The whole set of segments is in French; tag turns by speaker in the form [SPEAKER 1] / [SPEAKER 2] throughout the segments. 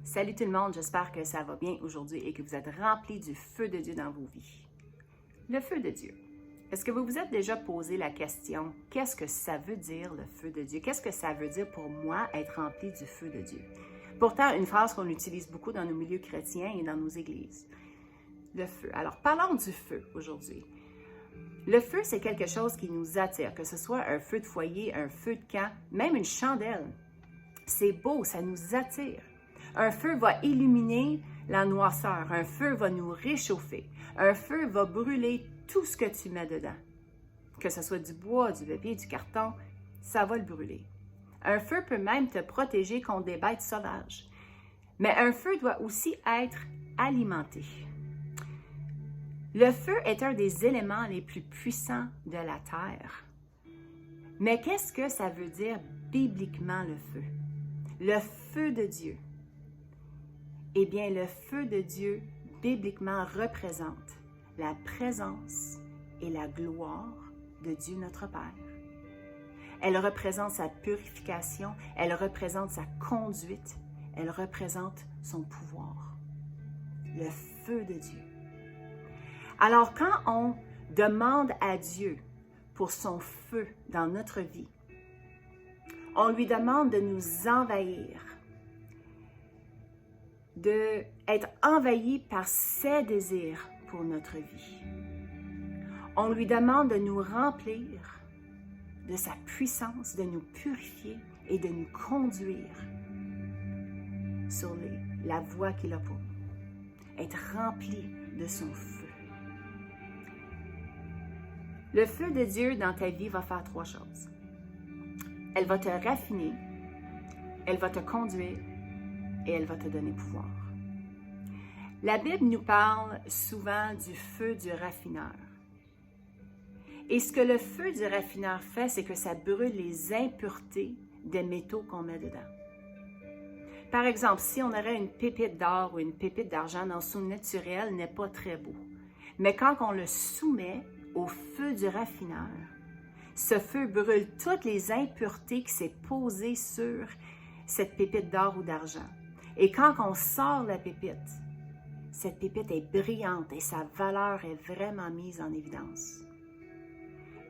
[SPEAKER 1] Salut tout le monde, j'espère que ça va bien aujourd'hui et que vous êtes remplis du feu de Dieu dans vos vies. Le feu de Dieu. Est-ce que vous vous êtes déjà posé la question, qu'est-ce que ça veut dire le feu de Dieu? Qu'est-ce que ça veut dire pour moi être rempli du feu de Dieu? Pourtant, une phrase qu'on utilise beaucoup dans nos milieux chrétiens et dans nos églises. Le feu. Alors, parlons du feu aujourd'hui. Le feu, c'est quelque chose qui nous attire, que ce soit un feu de foyer, un feu de camp, même une chandelle. C'est beau, ça nous attire. Un feu va illuminer la noirceur. Un feu va nous réchauffer. Un feu va brûler tout ce que tu mets dedans. Que ce soit du bois, du papier, du carton, ça va le brûler. Un feu peut même te protéger contre des bêtes sauvages. Mais un feu doit aussi être alimenté. Le feu est un des éléments les plus puissants de la terre. Mais qu'est-ce que ça veut dire bibliquement le feu? Le feu de Dieu. Eh bien, le feu de Dieu, bibliquement, représente la présence et la gloire de Dieu notre Père. Elle représente sa purification, elle représente sa conduite, elle représente son pouvoir. Le feu de Dieu. Alors, quand on demande à Dieu pour son feu dans notre vie, on lui demande de nous envahir, d'être envahi par ses désirs pour notre vie. On lui demande de nous remplir de sa puissance, de nous purifier et de nous conduire sur la voie qu'il a pour nous. Être rempli de son feu. Le feu de Dieu dans ta vie va faire trois choses. Elle va te raffiner, elle va te conduire et elle va te donner pouvoir. La Bible nous parle souvent du feu du raffineur. Et ce que le feu du raffineur fait, c'est que ça brûle les impuretés des métaux qu'on met dedans. Par exemple, si on aurait une pépite d'or ou une pépite d'argent dans son naturel, n'est pas très beau. Mais quand on le soumet au feu du raffineur, ce feu brûle toutes les impuretés qui s'est posées sur cette pépite d'or ou d'argent. Et quand on sort la pépite, cette pépite est brillante et sa valeur est vraiment mise en évidence.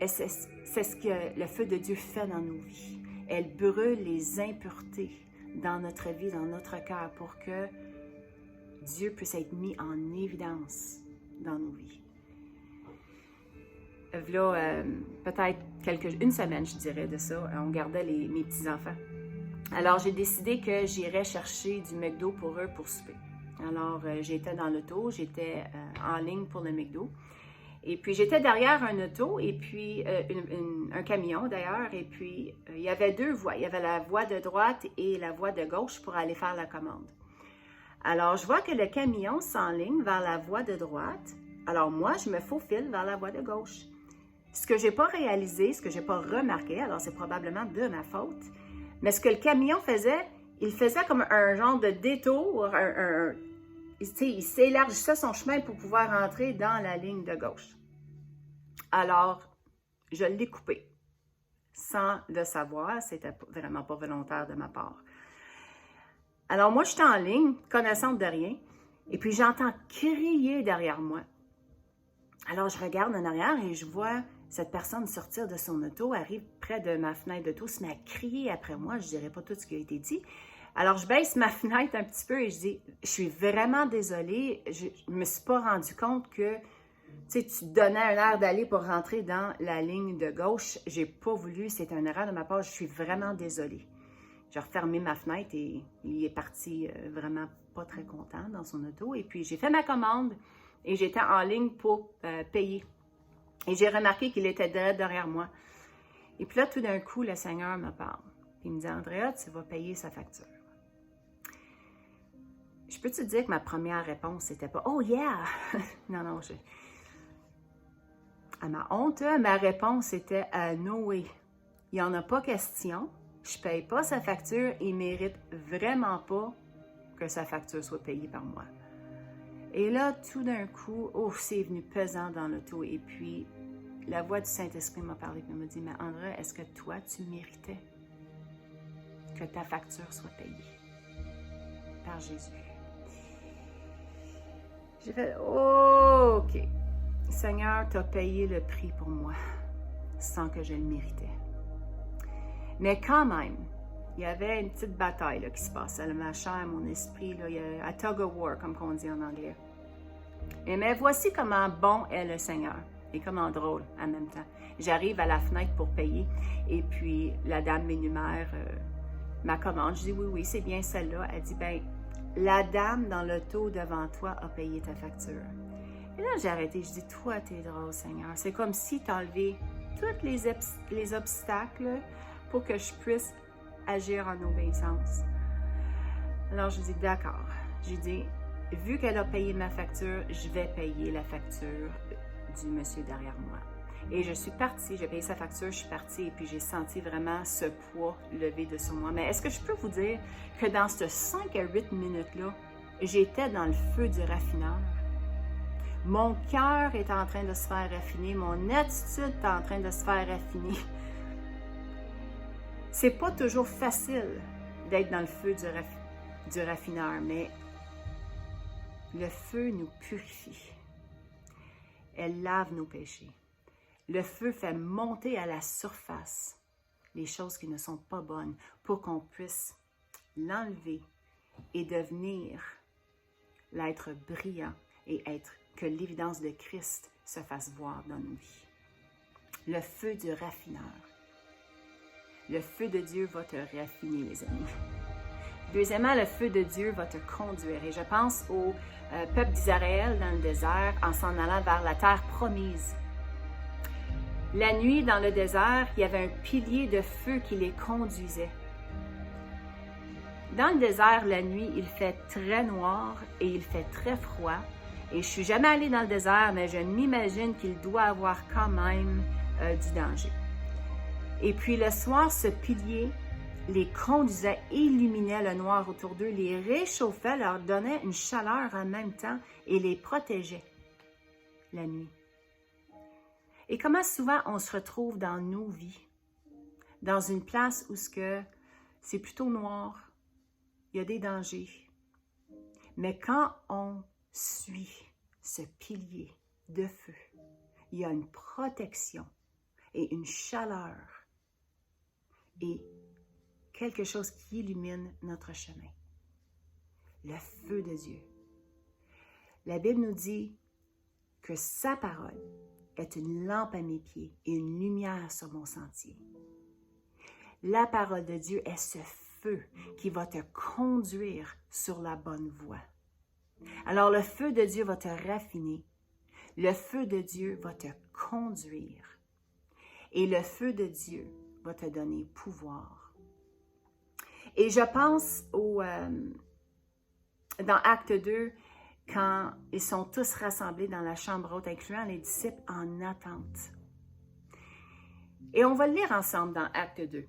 [SPEAKER 1] Et c'est ce que le feu de Dieu fait dans nos vies. Elle brûle les impuretés dans notre vie, dans notre cœur, pour que Dieu puisse être mis en évidence dans nos vies. Là, peut-être une semaine, je dirais, de ça, on gardait mes petits-enfants. Alors, j'ai décidé que j'irais chercher du McDo pour eux pour souper. Alors, j'étais dans l'auto, j'étais en ligne pour le McDo. Et puis, j'étais derrière un auto, et puis un camion d'ailleurs, et puis il y avait deux voies. Il y avait la voie de droite et la voie de gauche pour aller faire la commande. Alors, je vois que le camion s'enligne vers la voie de droite. Alors, moi, je me faufile vers la voie de gauche. Ce que je n'ai pas réalisé, ce que je n'ai pas remarqué, alors c'est probablement de ma faute, mais ce que le camion faisait, il faisait comme un genre de détour, il s'élargissait son chemin pour pouvoir rentrer dans la ligne de gauche. Alors, je l'ai coupé, sans le savoir, c'était vraiment pas volontaire de ma part. Alors moi, j'étais en ligne, connaissante de rien, et puis j'entends crier derrière moi. Alors, je regarde en arrière et je vois cette personne sortir de son auto, arrive près de ma fenêtre d'auto, se met à crier après moi. Je ne dirais pas tout ce qui a été dit. Alors, je baisse ma fenêtre un petit peu et je dis, je suis vraiment désolée, je ne me suis pas rendu compte que tu te donnais un air d'aller pour rentrer dans la ligne de gauche. Je n'ai pas voulu, c'est une erreur de ma part, je suis vraiment désolée. J'ai refermé ma fenêtre et il est parti vraiment pas très content dans son auto. Et puis, j'ai fait ma commande et j'étais en ligne pour payer. Et j'ai remarqué qu'il était derrière moi. Et puis là, tout d'un coup, le Seigneur me parle. Il me dit, Andrea, tu vas payer sa facture. Je peux te dire que ma première réponse, c'était pas, oh yeah! Non, à ma honte, ma réponse était, no way. Il n'y en a pas question. Je ne paye pas sa facture et il ne mérite vraiment pas que sa facture soit payée par moi. Et là, tout d'un coup, c'est venu pesant dans l'auto. Et puis, la voix du Saint-Esprit m'a parlé et m'a dit, mais Andrea, est-ce que toi, tu méritais que ta facture soit payée? par Jésus. J'ai fait, oh, OK. Seigneur, tu as payé le prix pour moi sans que je le méritais. Mais quand même, il y avait une petite bataille là, qui se passait. Ma chair, mon esprit, là, il y a un tug of war, comme on dit en anglais. Mais voici comment bon est le Seigneur et comment drôle en même temps. J'arrive à la fenêtre pour payer et puis la dame m'énumère ma commande. Je dis oui, c'est bien celle-là. Elle dit, ben, la dame dans l'auto devant toi a payé ta facture. Et là, j'ai arrêté. Je dis, toi, t'es drôle, Seigneur. C'est comme si tu enlevé tous les obstacles pour que je puisse agir en obéissance. Alors, je dis, d'accord. J'ai dit, vu qu'elle a payé ma facture, je vais payer la facture du monsieur derrière moi. Et je suis partie, j'ai payé sa facture, je suis partie et puis j'ai senti vraiment ce poids lever de sur moi. Mais est-ce que je peux vous dire que dans ces 5 à 8 minutes-là, j'étais dans le feu du raffineur? Mon cœur est en train de se faire raffiner, mon attitude est en train de se faire raffiner. C'est pas toujours facile d'être dans le feu du raffineur, mais le feu nous purifie. Elle lave nos péchés. Le feu fait monter à la surface les choses qui ne sont pas bonnes pour qu'on puisse l'enlever et devenir l'être brillant et que l'évidence de Christ se fasse voir dans nos vies. Le feu du raffineur. Le feu de Dieu va te raffiner, les amis. Deuxièmement, le feu de Dieu va te conduire. Et je pense au peuple d'Israël dans le désert en s'en allant vers la terre promise. La nuit, dans le désert, il y avait un pilier de feu qui les conduisait. Dans le désert, la nuit, il fait très noir et il fait très froid. Et je ne suis jamais allée dans le désert, mais je m'imagine qu'il doit avoir quand même du danger. Et puis le soir, ce pilier les conduisait, illuminait le noir autour d'eux, les réchauffait, leur donnait une chaleur en même temps et les protégeait la nuit. Et comment souvent on se retrouve dans nos vies, dans une place où c'est plutôt noir, il y a des dangers. Mais quand on suit ce pilier de feu, il y a une protection et une chaleur et quelque chose qui illumine notre chemin. Le feu de Dieu. La Bible nous dit que sa parole est une lampe à mes pieds et une lumière sur mon sentier. La parole de Dieu est ce feu qui va te conduire sur la bonne voie. Alors le feu de Dieu va te raffiner. Le feu de Dieu va te conduire. Et le feu de Dieu va te donner pouvoir. Et je pense dans Acte 2, quand ils sont tous rassemblés dans la chambre haute, incluant les disciples en attente. Et on va le lire ensemble dans Acte 2.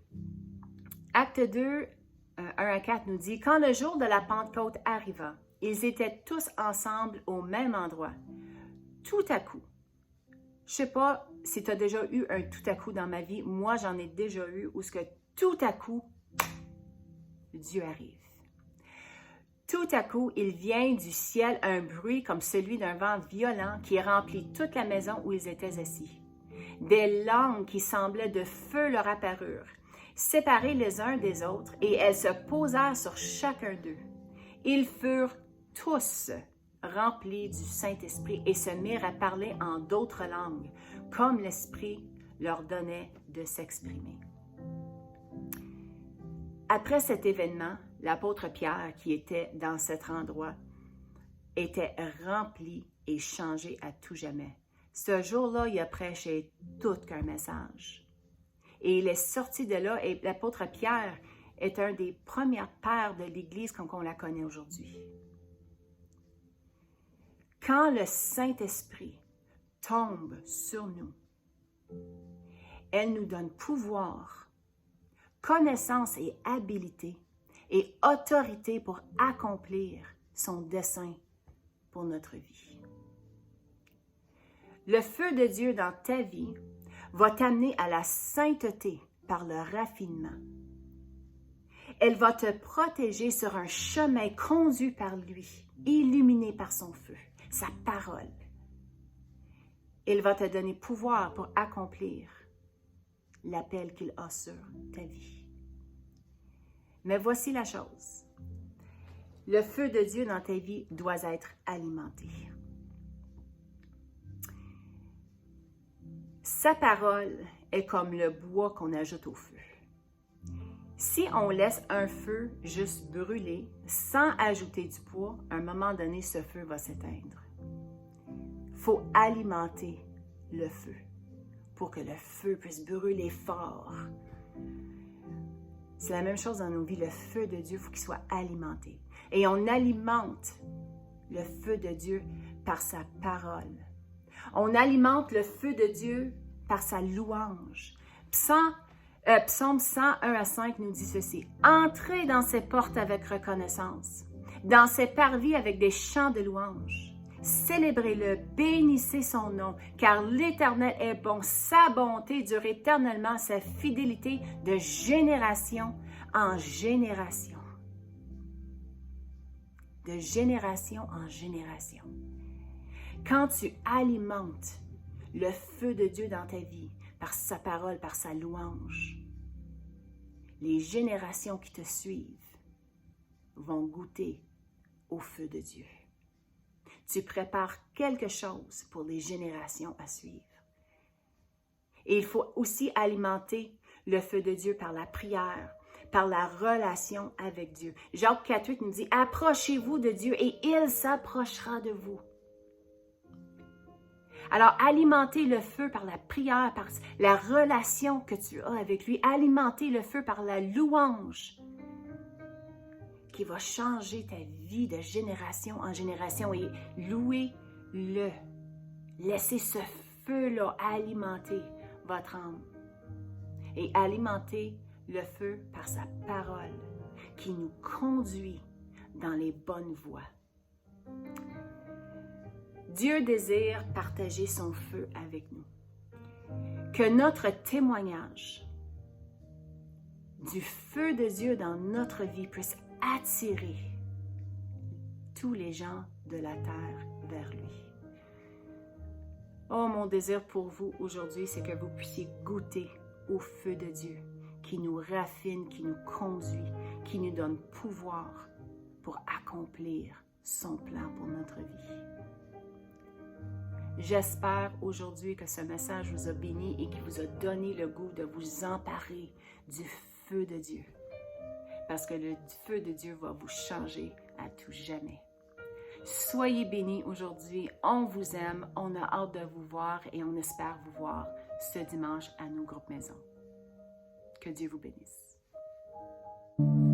[SPEAKER 1] Acte 2, 1 à 4 nous dit « Quand le jour de la Pentecôte arriva, ils étaient tous ensemble au même endroit. Tout à coup, je ne sais pas si tu as déjà eu un tout à coup dans ma vie, moi j'en ai déjà eu, où ce que tout à coup, Dieu arrive. Tout à coup, il vient du ciel un bruit comme celui d'un vent violent qui remplit toute la maison où ils étaient assis. Des langues qui semblaient de feu leur apparurent, séparées les uns des autres, et elles se posèrent sur chacun d'eux. Ils furent tous remplis du Saint-Esprit et se mirent à parler en d'autres langues, comme l'Esprit leur donnait de s'exprimer. Après cet événement, l'apôtre Pierre, qui était dans cet endroit, était rempli et changé à tout jamais. Ce jour-là, il a prêché tout qu'un message. Et il est sorti de là, et l'apôtre Pierre est un des premiers pères de l'Église comme on la connaît aujourd'hui. Quand le Saint-Esprit tombe sur nous, elle nous donne pouvoir, connaissance et habileté et autorité pour accomplir son dessein pour notre vie. Le feu de Dieu dans ta vie va t'amener à la sainteté par le raffinement. Elle va te protéger sur un chemin conduit par lui, illuminé par son feu, sa parole. Il va te donner pouvoir pour accomplir l'appel qu'il a sur ta vie. Mais voici la chose. Le feu de Dieu dans ta vie doit être alimenté. Sa parole est comme le bois qu'on ajoute au feu. Si on laisse un feu juste brûler sans ajouter du bois, à un moment donné, ce feu va s'éteindre. Il faut alimenter le feu pour que le feu puisse brûler fort. C'est la même chose dans nos vies. Le feu de Dieu, il faut qu'il soit alimenté. Et on alimente le feu de Dieu par sa parole. On alimente le feu de Dieu par sa louange. Psaume 101-5 nous dit ceci. « Entrez dans ses portes avec reconnaissance, dans ses parvis avec des chants de louange. Célébrez-le, bénissez son nom, car l'Éternel est bon, sa bonté dure éternellement, sa fidélité de génération en génération. » De génération en génération. Quand tu alimentes le feu de Dieu dans ta vie, par sa parole, par sa louange, les générations qui te suivent vont goûter au feu de Dieu. Tu prépares quelque chose pour les générations à suivre. Et il faut aussi alimenter le feu de Dieu par la prière, par la relation avec Dieu. Jacques 4,8 nous dit « Approchez-vous de Dieu et il s'approchera de vous. » Alors, alimenter le feu par la prière, par la relation que tu as avec lui, alimenter le feu par la louange qui va changer ta vie de génération en génération et louez-le. Laissez ce feu-là alimenter votre âme et alimenter le feu par sa parole qui nous conduit dans les bonnes voies. Dieu désire partager son feu avec nous. Que notre témoignage du feu de Dieu dans notre vie puisse attirer tous les gens de la terre vers lui. Oh, mon désir pour vous aujourd'hui, c'est que vous puissiez goûter au feu de Dieu qui nous raffine, qui nous conduit, qui nous donne pouvoir pour accomplir son plan pour notre vie. J'espère aujourd'hui que ce message vous a béni et qu'il vous a donné le goût de vous emparer du feu de Dieu. Parce que le feu de Dieu va vous changer à tout jamais. Soyez bénis aujourd'hui. On vous aime. On a hâte de vous voir et on espère vous voir ce dimanche à nos groupes maison. Que Dieu vous bénisse.
[SPEAKER 2] Dieu.